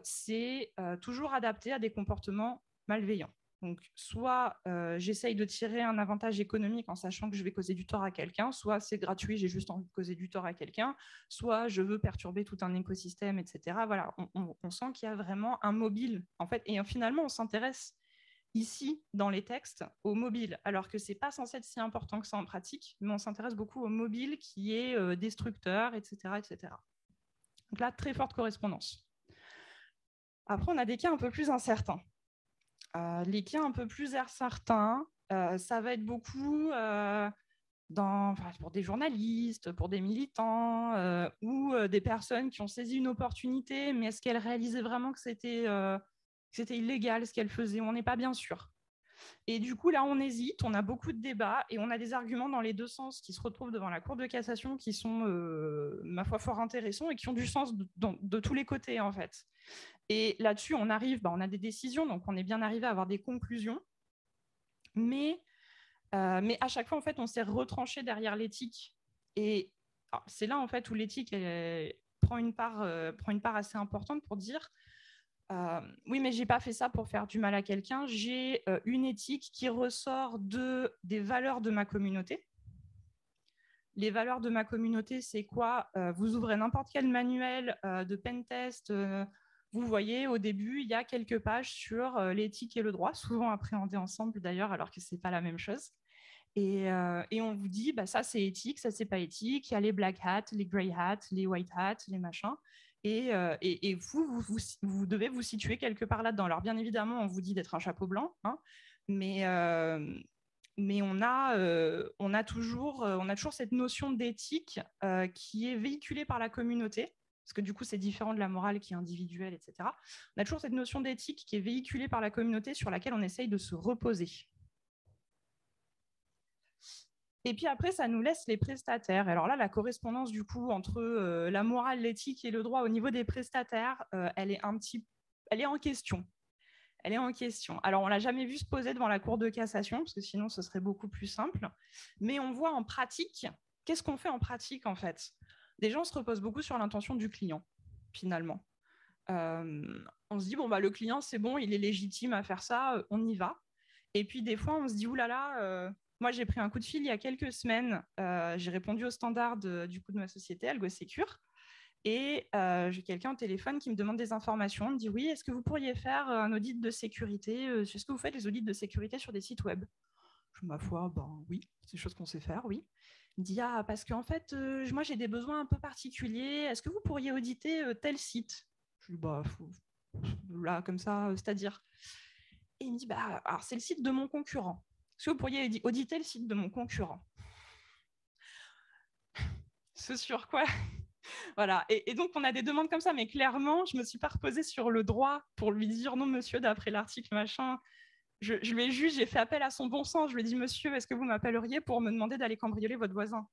C'est toujours adapté à des comportements malveillants. Donc, soit j'essaye de tirer un avantage économique en sachant que je vais causer du tort à quelqu'un, soit c'est gratuit, j'ai juste envie de causer du tort à quelqu'un, soit je veux perturber tout un écosystème, etc. Voilà, on sent qu'il y a vraiment un mobile, en fait, et finalement, on s'intéresse ici, dans les textes, au mobile, alors que ce n'est pas censé être si important que ça en pratique, mais on s'intéresse beaucoup au mobile qui est destructeur, etc., etc. Donc là, très forte correspondance. Après, on a des cas un peu plus incertains. Les cas un peu plus incertains, ça va être beaucoup pour des journalistes, pour des militants ou des personnes qui ont saisi une opportunité, mais est-ce qu'elles réalisaient vraiment que c'était illégal ce qu'elles faisaient? On n'est pas bien sûr. Et du coup, là, on hésite, on a beaucoup de débats et on a des arguments dans les deux sens qui se retrouvent devant la Cour de cassation qui sont, ma foi, fort intéressants et qui ont du sens de tous les côtés, en fait. Et là-dessus, on a des décisions, donc on est bien arrivé à avoir des conclusions. Mais à chaque fois, en fait, on s'est retranché derrière l'éthique. Et c'est là, en fait, où l'éthique prend une part assez importante pour dire oui, mais j'ai pas fait ça pour faire du mal à quelqu'un. J'ai une éthique qui ressort des valeurs de ma communauté. Les valeurs de ma communauté, c'est quoi? Vous ouvrez n'importe quel manuel de pentest. Vous voyez, au début, il y a quelques pages sur l'éthique et le droit, souvent appréhendés ensemble d'ailleurs, alors que c'est pas la même chose. Et on vous dit, bah, ça c'est éthique, ça c'est pas éthique. Il y a les black hats, les grey hats, les white hats, les machins. Et vous devez vous situer quelque part là-dedans. Alors bien évidemment, on vous dit d'être un chapeau blanc, hein, mais on a toujours cette notion d'éthique qui est véhiculée par la communauté, parce que du coup, c'est différent de la morale qui est individuelle, etc. On a toujours cette notion d'éthique qui est véhiculée par la communauté sur laquelle on essaye de se reposer. Et puis après, ça nous laisse les prestataires. Alors là, la correspondance du coup entre la morale, l'éthique et le droit au niveau des prestataires, elle est en question. Elle est en question. Alors, on ne l'a jamais vu se poser devant la Cour de cassation, parce que sinon, ce serait beaucoup plus simple. Mais on voit en pratique qu'est-ce qu'on fait en pratique, en fait? Déjà, on se repose beaucoup sur l'intention du client, finalement. On se dit, bon, bah, le client, c'est bon, il est légitime à faire ça, on y va. Et puis, des fois, on se dit, oulala, moi, j'ai pris un coup de fil il y a quelques semaines. J'ai répondu au standard du coup de ma société, AlgoSecure. Et j'ai quelqu'un au téléphone qui me demande des informations. Il me dit, oui, est-ce que vous pourriez faire un audit de sécurité? Est-ce que vous faites des audits de sécurité sur des sites web? Ma foi, ben oui, c'est des choses qu'on sait faire, oui. Il me dit, ah, parce qu'en fait, moi, j'ai des besoins un peu particuliers. Est-ce que vous pourriez auditer tel site? Je lui dis, bah, là, comme ça, c'est-à-dire. Et il me dit, bah, alors, c'est le site de mon concurrent. Est-ce que vous pourriez auditer le site de mon concurrent? Ce sur quoi? Voilà. Et donc, on a des demandes comme ça, mais clairement, je ne me suis pas reposée sur le droit pour lui dire, non, monsieur, d'après l'article, machin. Je lui ai juste, j'ai fait appel à son bon sens. Je lui ai dit, monsieur, est-ce que vous m'appelleriez pour me demander d'aller cambrioler votre voisin?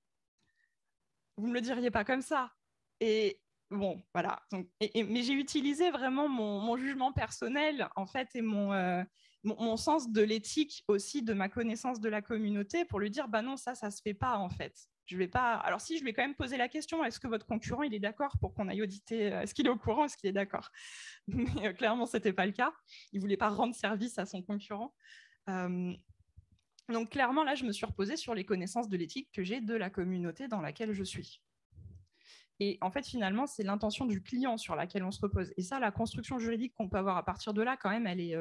Vous ne me le diriez pas comme ça. Et bon, voilà. Donc, mais j'ai utilisé vraiment mon jugement personnel, en fait, et mon sens de l'éthique aussi, de ma connaissance de la communauté, pour lui dire, bah non, ça se fait pas, en fait. Je vais pas. Alors si, je lui ai quand même posé la question, est-ce que votre concurrent, il est d'accord pour qu'on aille auditer? Est-ce qu'il est au courant? Est-ce qu'il est d'accord? Mais clairement, ce n'était pas le cas. Il ne voulait pas rendre service à son concurrent. Donc clairement, là, je me suis reposée sur les connaissances de l'éthique que j'ai de la communauté dans laquelle je suis. Et en fait, finalement, c'est l'intention du client sur laquelle on se repose. Et ça, la construction juridique qu'on peut avoir à partir de là, quand même, elle est...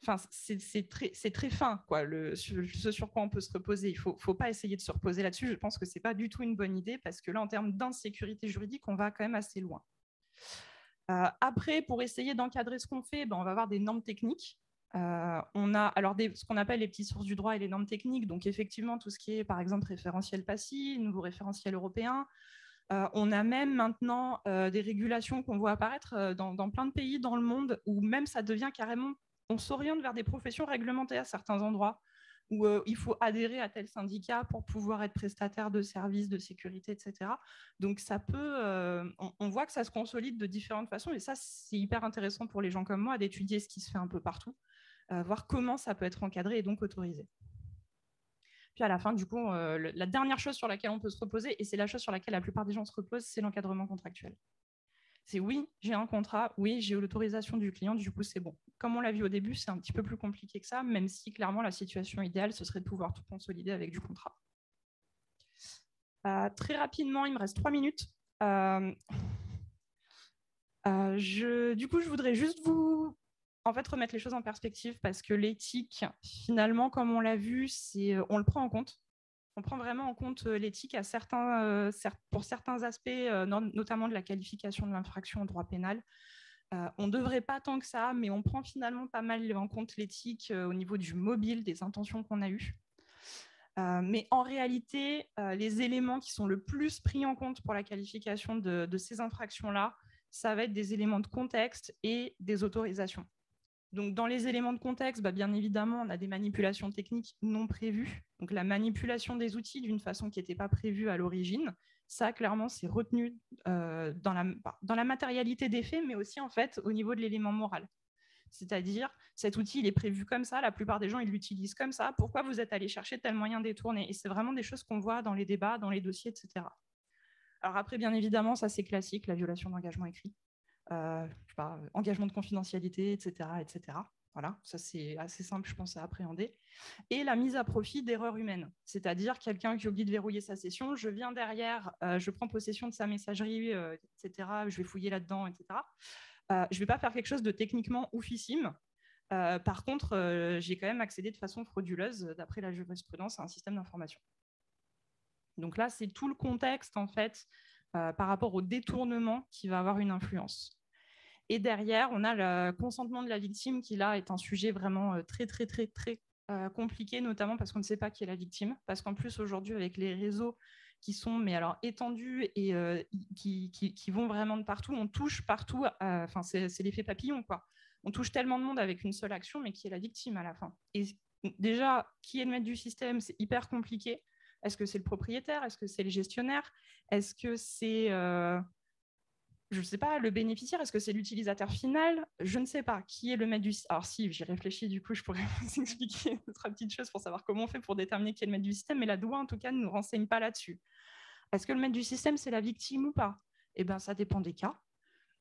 Enfin, c'est très fin, quoi, ce sur quoi on peut se reposer. Il ne faut pas essayer de se reposer là-dessus. Je pense que ce n'est pas du tout une bonne idée parce que là, en termes d'insécurité juridique, on va quand même assez loin. Après, pour essayer d'encadrer ce qu'on fait, ben, on va avoir des normes techniques. On a alors ce qu'on appelle les petites sources du droit et les normes techniques. Donc, effectivement, tout ce qui est, par exemple, référentiel PASI, nouveau référentiel européen. On a même maintenant des régulations qu'on voit apparaître dans plein de pays dans le monde où même ça devient carrément, on s'oriente vers des professions réglementées à certains endroits où il faut adhérer à tel syndicat pour pouvoir être prestataire de services, de sécurité, etc. Donc ça peut, on voit que ça se consolide de différentes façons et ça c'est hyper intéressant pour les gens comme moi d'étudier ce qui se fait un peu partout, voir comment ça peut être encadré et donc autorisé. Puis à la fin, du coup, la dernière chose sur laquelle on peut se reposer, et c'est la chose sur laquelle la plupart des gens se reposent, c'est l'encadrement contractuel. C'est oui, j'ai un contrat, oui, j'ai l'autorisation du client, du coup, c'est bon. Comme on l'a vu au début, c'est un petit peu plus compliqué que ça, même si clairement, la situation idéale, ce serait de pouvoir tout consolider avec du contrat. Très rapidement, il me reste 3 minutes. Du coup, je voudrais juste vous remettre les choses en perspective parce que l'éthique, finalement, comme on l'a vu, on le prend en compte. On prend vraiment en compte l'éthique pour certains aspects, notamment de la qualification de l'infraction au droit pénal. On ne devrait pas tant que ça, mais on prend finalement pas mal en compte l'éthique au niveau du mobile, des intentions qu'on a eues. Mais en réalité, les éléments qui sont le plus pris en compte pour la qualification de ces infractions-là, ça va être des éléments de contexte et des autorisations. Donc, dans les éléments de contexte, bien évidemment, on a des manipulations techniques non prévues. Donc, la manipulation des outils d'une façon qui n'était pas prévue à l'origine, ça, clairement, c'est retenu dans la matérialité des faits, mais aussi, en fait, au niveau de l'élément moral. C'est-à-dire, cet outil, il est prévu comme ça, la plupart des gens, ils l'utilisent comme ça. Pourquoi vous êtes allé chercher tel moyen détourné? Et c'est vraiment des choses qu'on voit dans les débats, dans les dossiers, etc. Alors après, bien évidemment, ça, c'est classique, la violation d'engagement écrit. Engagement de confidentialité, etc., etc. Voilà, ça c'est assez simple, je pense, à appréhender. Et la mise à profit d'erreurs humaines, c'est-à-dire quelqu'un qui oublie de verrouiller sa session, je viens derrière, je prends possession de sa messagerie, etc., je vais fouiller là-dedans, etc. Je ne vais pas faire quelque chose de techniquement oufissime. Par contre, j'ai quand même accédé de façon frauduleuse, d'après la jurisprudence, à un système d'information. Donc là, c'est tout le contexte, en fait, par rapport au détournement qui va avoir une influence. Et derrière, on a le consentement de la victime qui, là, est un sujet vraiment très, très, très, très compliqué, notamment parce qu'on ne sait pas qui est la victime. Parce qu'en plus, aujourd'hui, avec les réseaux qui sont étendus et qui vont vraiment de partout, on touche partout. Enfin, c'est l'effet papillon, quoi. On touche tellement de monde avec une seule action, mais qui est la victime à la fin. Et déjà, qui est le maître du système, c'est hyper compliqué. Est-ce que c'est le propriétaire? Est-ce que c'est le gestionnaire? Est-ce que c'est je ne sais pas, le bénéficiaire, est-ce que c'est l'utilisateur final? Je ne sais pas. Qui est le maître du système? Alors si, j'y réfléchis, du coup, je pourrais vous expliquer trois petites choses pour savoir comment on fait pour déterminer qui est le maître du système, mais la loi, en tout cas, ne nous renseigne pas là-dessus. Est-ce que le maître du système, c'est la victime ou pas? Eh bien, ça dépend des cas.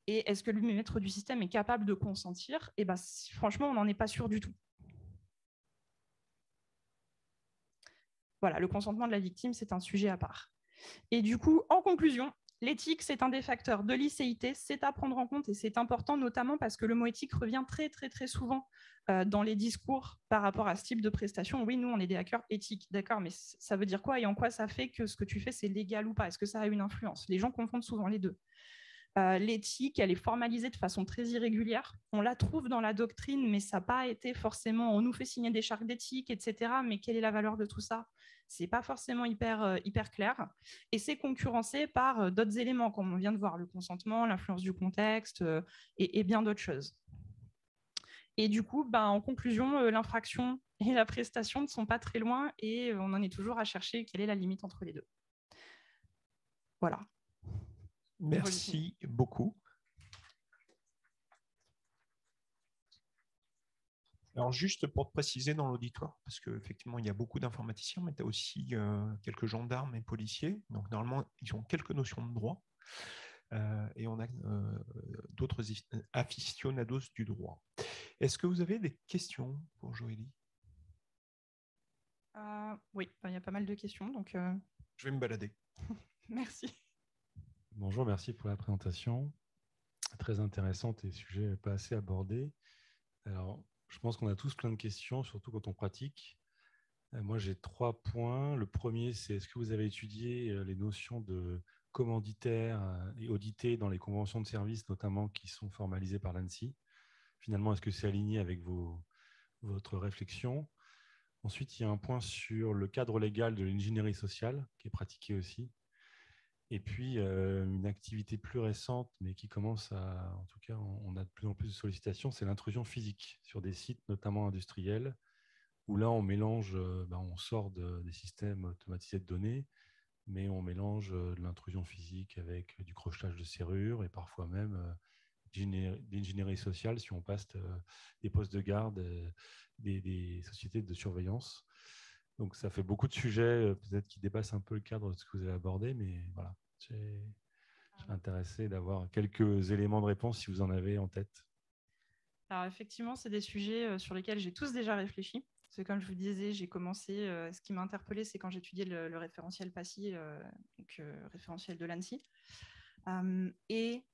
Et est-ce que le maître du système est capable de consentir? Eh bien, franchement, on n'en est pas sûr du tout. Voilà, le consentement de la victime, c'est un sujet à part. Et du coup, en conclusion, l'éthique, c'est un des facteurs de licéité, c'est à prendre en compte et c'est important notamment parce que le mot éthique revient très, très, très souvent dans les discours par rapport à ce type de prestation. Oui, nous, on est des hackers éthiques, d'accord, mais ça veut dire quoi et en quoi ça fait que ce que tu fais, c'est légal ou pas? Est-ce que ça a une influence? Les gens confondent souvent les deux. L'éthique, elle est formalisée de façon très irrégulière. On la trouve dans la doctrine, mais ça n'a pas été forcément, on nous fait signer des chartes d'éthique, etc. Mais quelle est la valeur de tout ça? C'est pas forcément hyper clair. Et c'est concurrencé par d'autres éléments, comme on vient de voir, le consentement, l'influence du contexte et bien d'autres choses. Et du coup, en conclusion, l'infraction et la prestation ne sont pas très loin et on en est toujours à chercher quelle est la limite entre les deux. Voilà. Merci beaucoup. Alors, juste pour te préciser dans l'auditoire, parce qu'effectivement, il y a beaucoup d'informaticiens, mais tu as aussi quelques gendarmes et policiers. Donc, normalement, ils ont quelques notions de droit. Et on a d'autres aficionados du droit. Est-ce que vous avez des questions pour Joëlie? Oui, il y a pas mal de questions. Donc, je vais me balader. Merci. Bonjour, merci pour la présentation. Très intéressante et sujet pas assez abordé. Alors, je pense qu'on a tous plein de questions, surtout quand on pratique. Moi, j'ai 3 points. Le premier, c'est est-ce que vous avez étudié les notions de commanditaire et audité dans les conventions de services, notamment qui sont formalisées par l'ANSSI? Finalement, est-ce que c'est aligné avec votre réflexion? Ensuite, il y a un point sur le cadre légal de l'ingénierie sociale qui est pratiqué aussi. Et puis, une activité plus récente, mais qui commence à... En tout cas, on a de plus en plus de sollicitations, c'est l'intrusion physique sur des sites, notamment industriels, où là, on mélange, on sort des systèmes automatisés de données, mais on mélange de l'intrusion physique avec du crochetage de serrures et parfois même d'ingénierie sociale si on passe des postes de garde, des sociétés de surveillance. Donc, ça fait beaucoup de sujets, peut-être qui dépassent un peu le cadre de ce que vous avez abordé, mais voilà, je serais intéressé d'avoir quelques éléments de réponse si vous en avez en tête. Alors, effectivement, c'est des sujets sur lesquels j'ai tous déjà réfléchi. Parce que, comme je vous disais, j'ai commencé, ce qui m'a interpellée, c'est quand j'étudiais le référentiel PASI, référentiel de l'ANSSI. Et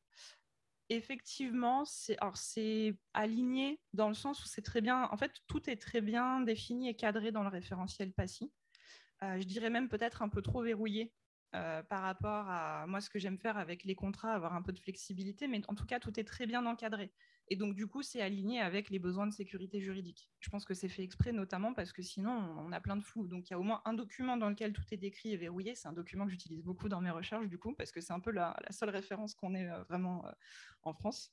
effectivement, c'est aligné dans le sens où c'est très bien, en fait, tout est très bien défini et cadré dans le référentiel PASI. Je dirais même peut-être un peu trop verrouillé par rapport à moi, ce que j'aime faire avec les contrats, avoir un peu de flexibilité, mais en tout cas, tout est très bien encadré. Et donc, du coup, c'est aligné avec les besoins de sécurité juridique. Je pense que c'est fait exprès, notamment parce que sinon, on a plein de flou. Donc, il y a au moins un document dans lequel tout est décrit et verrouillé. C'est un document que j'utilise beaucoup dans mes recherches, du coup, parce que c'est un peu la seule référence qu'on ait vraiment en France.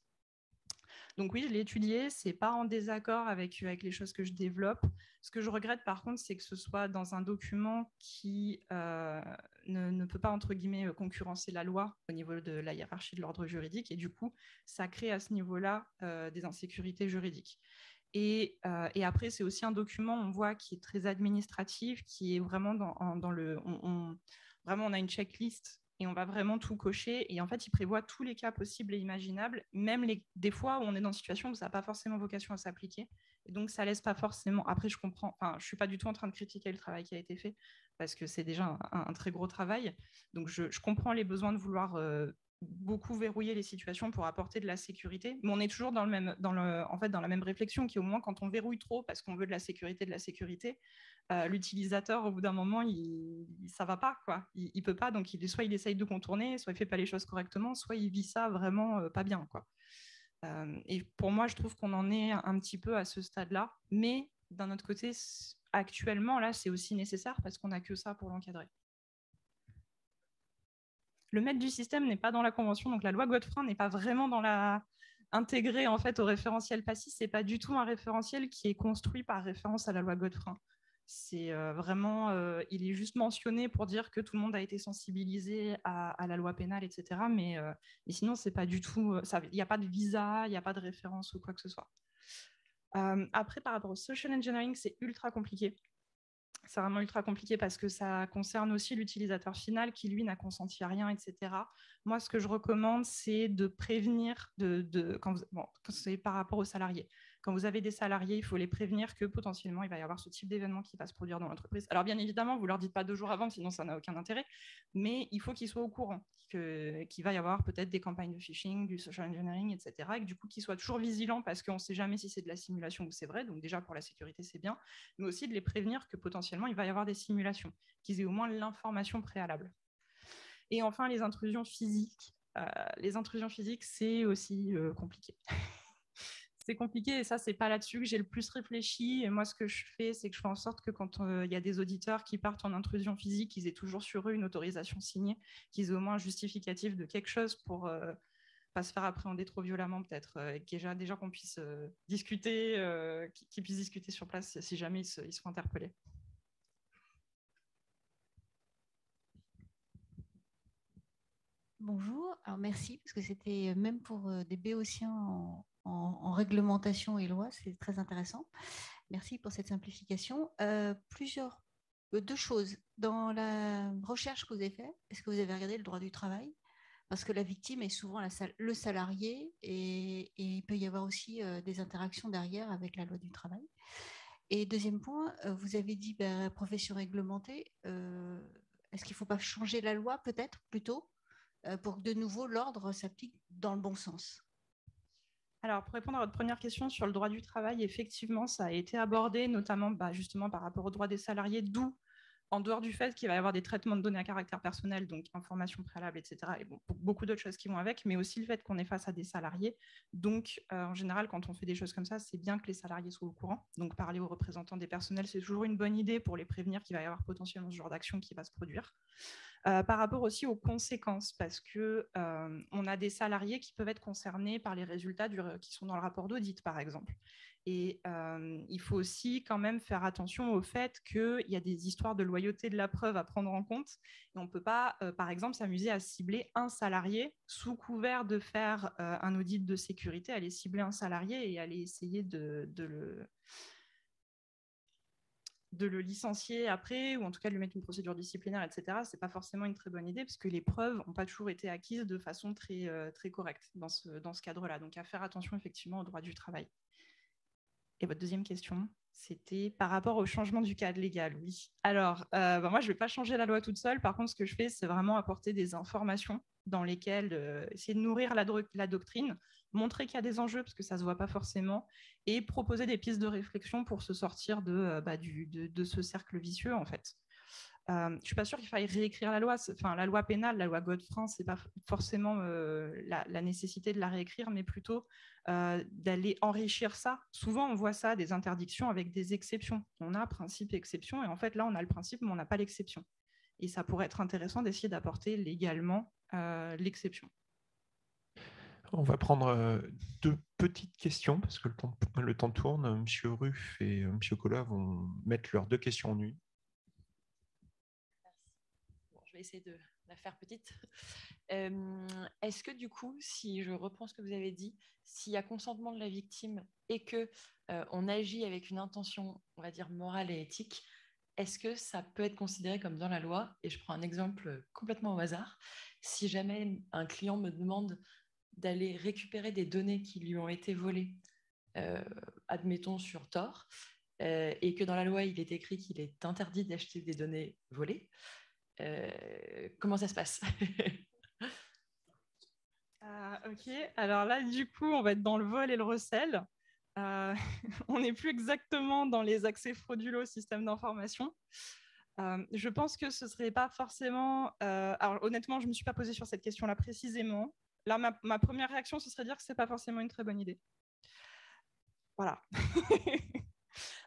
Donc oui, je l'ai étudié, c'est pas en désaccord avec les choses que je développe. Ce que je regrette par contre, c'est que ce soit dans un document qui ne peut pas, entre guillemets, concurrencer la loi au niveau de la hiérarchie de l'ordre juridique, et du coup, ça crée à ce niveau-là des insécurités juridiques. Et après, c'est aussi un document, on voit, qui est très administratif, qui est vraiment dans le... Vraiment, on a une checklist et on va vraiment tout cocher. Et en fait, il prévoit tous les cas possibles et imaginables, même des fois où on est dans une situation où ça n'a pas forcément vocation à s'appliquer. Et donc, ça laisse pas forcément... Après, je comprends... Enfin, je suis pas du tout en train de critiquer le travail qui a été fait, parce que c'est déjà un très gros travail. Donc, je comprends les besoins de vouloir beaucoup verrouiller les situations pour apporter de la sécurité. Mais on est toujours dans la même réflexion, qui, au moins, quand on verrouille trop parce qu'on veut de la sécurité, l'utilisateur, au bout d'un moment, ça va pas, quoi. Il peut pas, donc soit il essaye de contourner, soit il fait pas les choses correctement, soit il vit ça vraiment pas bien, quoi. Et pour moi, je trouve qu'on en est un petit peu à ce stade-là, mais d'un autre côté, actuellement, là, c'est aussi nécessaire parce qu'on n'a que ça pour l'encadrer. Le maître du système n'est pas dans la convention, donc la loi Godefroy n'est pas vraiment intégrée en fait au référentiel PASI. C'est pas du tout un référentiel qui est construit par référence à la loi Godefroy. C'est vraiment, il est juste mentionné pour dire que tout le monde a été sensibilisé à la loi pénale, etc. Mais sinon, c'est pas du tout, il n'y a pas de visa, il n'y a pas de référence ou quoi que ce soit. Après, par rapport au social engineering, c'est ultra compliqué. C'est vraiment ultra compliqué parce que ça concerne aussi l'utilisateur final qui, lui, n'a consenti à rien, etc. Moi, ce que je recommande, c'est de prévenir, quand c'est par rapport aux salariés. Quand vous avez des salariés, il faut les prévenir que potentiellement, il va y avoir ce type d'événement qui va se produire dans l'entreprise. Alors, bien évidemment, vous ne leur dites pas 2 jours avant, sinon ça n'a aucun intérêt, mais il faut qu'ils soient au courant qu'il va y avoir peut-être des campagnes de phishing, du social engineering, etc. Et que du coup, qu'ils soient toujours vigilants parce qu'on ne sait jamais si c'est de la simulation ou c'est vrai. Donc déjà, pour la sécurité, c'est bien. Mais aussi de les prévenir que potentiellement, il va y avoir des simulations, qu'ils aient au moins l'information préalable. Et enfin, les intrusions physiques. Les intrusions physiques, c'est aussi compliqué. C'est compliqué et ça, c'est pas là-dessus que j'ai le plus réfléchi. Et moi, ce que je fais, c'est que je fais en sorte que quand il y a des auditeurs qui partent en intrusion physique, ils aient toujours sur eux une autorisation signée, qu'ils aient au moins un justificatif de quelque chose pour pas se faire appréhender trop violemment peut-être, et déjà qu'on puisse discuter, qu'ils puissent discuter sur place si jamais ils sont interpellés. Bonjour, alors merci, parce que c'était même pour des béotiens en réglementation et loi, c'est très intéressant. Merci pour cette simplification. Deux choses. Dans la recherche que vous avez faite, est-ce que vous avez regardé le droit du travail? Parce que la victime est souvent le salarié et il peut y avoir aussi des interactions derrière avec la loi du travail. Et deuxième point, vous avez dit profession réglementée. Est-ce qu'il ne faut pas changer la loi peut-être plutôt pour que de nouveau l'ordre s'applique dans le bon sens? Alors, pour répondre à votre première question sur le droit du travail, effectivement, ça a été abordé, notamment justement par rapport au droit des salariés, d'où, en dehors du fait qu'il va y avoir des traitements de données à caractère personnel, donc information préalable, etc., et beaucoup d'autres choses qui vont avec, mais aussi le fait qu'on est face à des salariés. Donc, en général, quand on fait des choses comme ça, c'est bien que les salariés soient au courant. Donc, parler aux représentants des personnels, c'est toujours une bonne idée pour les prévenir qu'il va y avoir potentiellement ce genre d'action qui va se produire. Par rapport aussi aux conséquences, parce qu'on a des salariés qui peuvent être concernés par les résultats qui sont dans le rapport d'audit, par exemple. Et il faut aussi quand même faire attention au fait qu'il y a des histoires de loyauté de la preuve à prendre en compte. Et on ne peut pas, par exemple, s'amuser à cibler un salarié sous couvert de faire un audit de sécurité, aller cibler un salarié et aller essayer de le licencier après, ou en tout cas de lui mettre une procédure disciplinaire, etc., ce n'est pas forcément une très bonne idée, parce que les preuves n'ont pas toujours été acquises de façon très, très correcte dans ce cadre-là. Donc, à faire attention effectivement au droit du travail. Et votre deuxième question, c'était par rapport au changement du cadre légal, oui. Alors, moi, je ne vais pas changer la loi toute seule. Par contre, ce que je fais, c'est vraiment apporter des informations dans lesquelles essayer de nourrir la doctrine, montrer qu'il y a des enjeux, parce que ça ne se voit pas forcément, et proposer des pistes de réflexion pour se sortir de ce cercle vicieux, en fait. Je ne suis pas sûre qu'il faille réécrire la loi. Enfin, la loi pénale, la loi Godefroy, ce n'est pas forcément la nécessité de la réécrire, mais plutôt d'aller enrichir ça. Souvent, on voit ça, des interdictions avec des exceptions. On a principe exception, et en fait, là, on a le principe, mais on n'a pas l'exception. Et ça pourrait être intéressant d'essayer d'apporter légalement l'exception. On va prendre 2 petites questions, parce que le temps tourne. M. Ruff et M. Collat vont mettre leurs 2 questions en une. Je vais essayer de la faire petite. Est-ce que du coup, si je reprends ce que vous avez dit, s'il y a consentement de la victime et que on agit avec une intention, on va dire, morale et éthique, est-ce que ça peut être considéré comme dans la loi? Et je prends un exemple complètement au hasard. Si jamais un client me demande d'aller récupérer des données qui lui ont été volées, admettons sur Tor, et que dans la loi, il est écrit qu'il est interdit d'acheter des données volées, comment ça se passe? Ok, alors là, du coup, on va être dans le vol et le recel. On n'est plus exactement dans les accès frauduleux au système d'information. Je pense que ce ne serait pas forcément... alors honnêtement, je ne me suis pas posée sur cette question-là précisément. Là, ma première réaction, ce serait de dire que ce n'est pas forcément une très bonne idée. Voilà.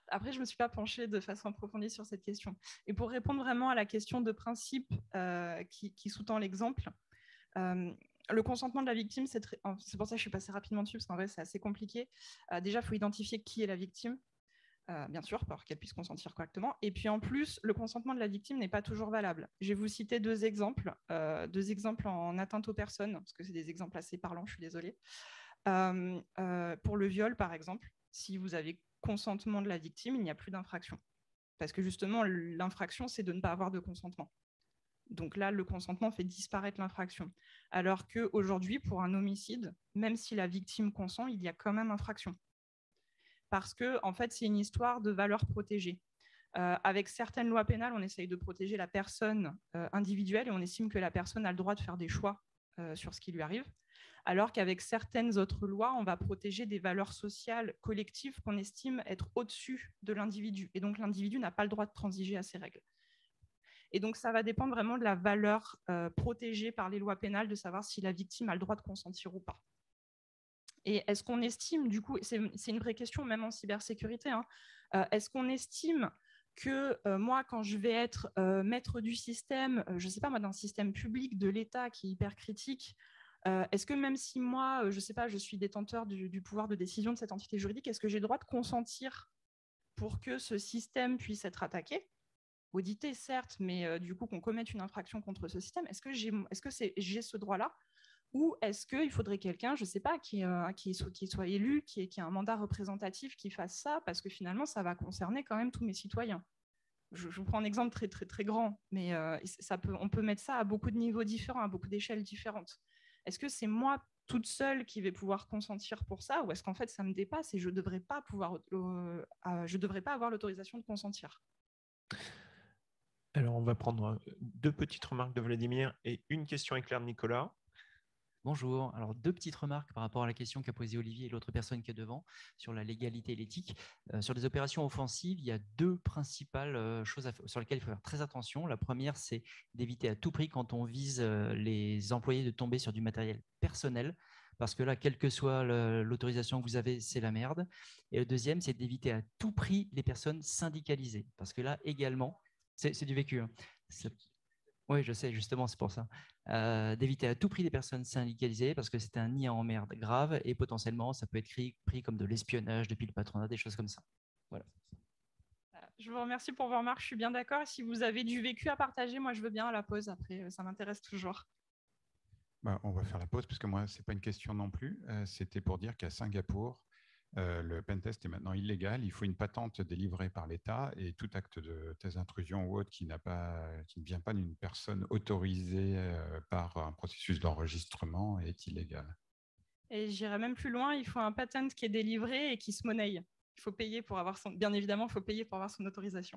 Après, je ne me suis pas penchée de façon approfondie sur cette question. Et pour répondre vraiment à la question de principe qui sous-tend l'exemple, le consentement de la victime, c'est pour ça que je suis passée rapidement dessus, parce qu'en vrai, c'est assez compliqué. Déjà, il faut identifier qui est la victime. bien sûr, pour qu'elle puisse consentir correctement. Et puis en plus, le consentement de la victime n'est pas toujours valable. Je vais vous citer deux exemples en atteinte aux personnes, parce que c'est des exemples assez parlants, je suis désolée. Pour le viol, par exemple, si vous avez consentement de la victime, il n'y a plus d'infraction. Parce que justement, l'infraction, c'est de ne pas avoir de consentement. Donc là, le consentement fait disparaître l'infraction. Alors qu'aujourd'hui, pour un homicide, même si la victime consent, il y a quand même infraction. Parce que, en fait, c'est une histoire de valeurs protégées. Avec certaines lois pénales, on essaye de protéger la personne individuelle et on estime que la personne a le droit de faire des choix sur ce qui lui arrive. Alors qu'avec certaines autres lois, on va protéger des valeurs sociales collectives qu'on estime être au-dessus de l'individu. Et donc, l'individu n'a pas le droit de transiger à ces règles. Et donc, ça va dépendre vraiment de la valeur protégée par les lois pénales, de savoir si la victime a le droit de consentir ou pas. Et est-ce qu'on estime, du coup, c'est une vraie question, même en cybersécurité, hein, est-ce qu'on estime que moi, quand je vais être maître du système, je ne sais pas moi, d'un système public de l'État qui est hyper critique, est-ce que même si moi, je ne sais pas, je suis détenteur du pouvoir de décision de cette entité juridique, est-ce que j'ai le droit de consentir pour que ce système puisse être attaqué, audité certes, mais du coup qu'on commette une infraction contre ce système? Est-ce que j'ai ce droit-là? Ou est-ce qu'il faudrait quelqu'un, je ne sais pas, qui soit élu, qui ait un mandat représentatif, qui fasse ça, parce que finalement, ça va concerner quand même tous mes citoyens. Je vous prends un exemple très, très, très grand, mais on peut mettre ça à beaucoup de niveaux différents, à beaucoup d'échelles différentes. Est-ce que c'est moi toute seule qui vais pouvoir consentir pour ça, ou est-ce qu'en fait, ça me dépasse et je ne devrais pas avoir l'autorisation de consentir? Alors, on va prendre deux petites remarques de Vladimir et une question éclair de Nicolas. Bonjour. Alors, deux petites remarques par rapport à la question qu'a posée Olivier et l'autre personne qui est devant sur la légalité et l'éthique. Sur les opérations offensives, il y a deux principales choses sur lesquelles il faut faire très attention. La première, c'est d'éviter à tout prix, quand on vise les employés, de tomber sur du matériel personnel, parce que là, quelle que soit l'autorisation que vous avez, c'est la merde. Et le deuxième, c'est d'éviter à tout prix les personnes syndicalisées, parce que là également, c'est du vécu. Hein. Oui, je sais, justement, c'est pour ça. D'éviter à tout prix les personnes syndicalisées, parce que c'est un nid à emmerde grave et potentiellement, ça peut être pris comme de l'espionnage depuis le patronat, des choses comme ça. Voilà. Je vous remercie pour vos remarques, je suis bien d'accord. Si vous avez du vécu à partager, moi, je veux bien à la pause. Après, ça m'intéresse toujours. On va faire la pause, parce que moi, ce n'est pas une question non plus. C'était pour dire qu'à Singapour, le pentest est maintenant illégal. Il faut une patente délivrée par l'État et tout acte de thèse d'intrusion ou autre qui ne vient pas d'une personne autorisée par un processus d'enregistrement est illégal. Et j'irai même plus loin, il faut un patent qui est délivré et qui se monnaie. Il faut payer pour avoir bien évidemment, il faut payer pour avoir son autorisation.